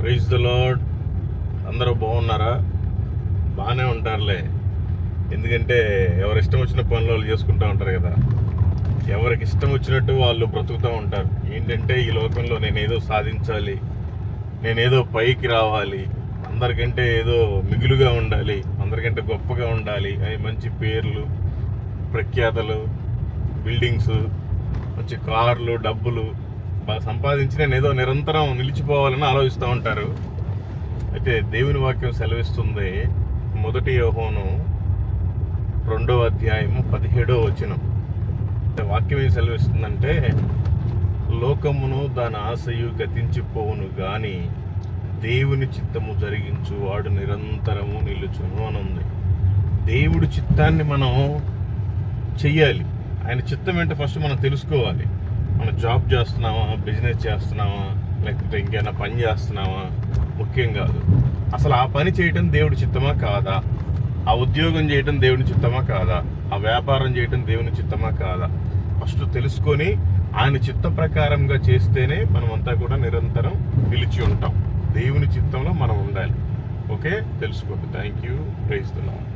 Praise the lord. అందరూ బాగున్నారా? బాగానే ఉంటారులే. ఎందుకంటే ఎవరి ఇష్టం వచ్చిన పనులు వాళ్ళు చేసుకుంటూ ఉంటారు కదా. ఎవరికి ఇష్టం వచ్చినట్టు వాళ్ళు బ్రతుకుతూ ఉంటారు. ఏంటంటే ఈ లోకంలో నేనేదో సాధించాలి, నేనేదో పైకి రావాలి, అందరికంటే ఏదో మిగులుగా ఉండాలి, అందరికంటే గొప్పగా ఉండాలి అని మంచి పేర్లు, ప్రఖ్యాతలు, బిల్డింగ్స్, మంచి కార్లు, డబ్బులు బాగా సంపాదించి నేను ఏదో నిరంతరం నిలిచిపోవాలని ఆలోచిస్తూ ఉంటారు. అయితే దేవుని వాక్యం సెలవిస్తుంది, 1 యోహాను 2వ అధ్యాయము 17వ వచనం. వాక్యం ఏం సెలవిస్తుందంటే, లోకమును దాని ఆశయు గతించిపోవును గాని దేవుని చిత్తము జరిగించు వాడు నిరంతరము నిలుచును అని ఉంది. దేవుడి చిత్తాన్ని మనం చెయ్యాలి. ఆయన చిత్తం ఏంటో ఫస్ట్ మనం తెలుసుకోవాలి. మనం జాబ్ చేస్తున్నామా, బిజినెస్ చేస్తున్నామా, లేకపోతే ఇంకేమైనా పని చేస్తున్నామా ముఖ్యం కాదు. అసలు ఆ పని చేయటం దేవుడి చిత్తమా కాదా, ఆ ఉద్యోగం చేయటం దేవుని చిత్తమా కాదా, ఆ వ్యాపారం చేయటం దేవుని చిత్తమా కాదా, ఫస్ట్ తెలుసుకొని ఆయన చిత్త ప్రకారంగా చేస్తేనే మనమంతా కూడా నిరంతరం నిలిచి ఉంటాం. దేవుని చిత్తంలో మనం ఉండాలి. ఓకే, తెలుసుకోండి. Thank you. Praise the lord.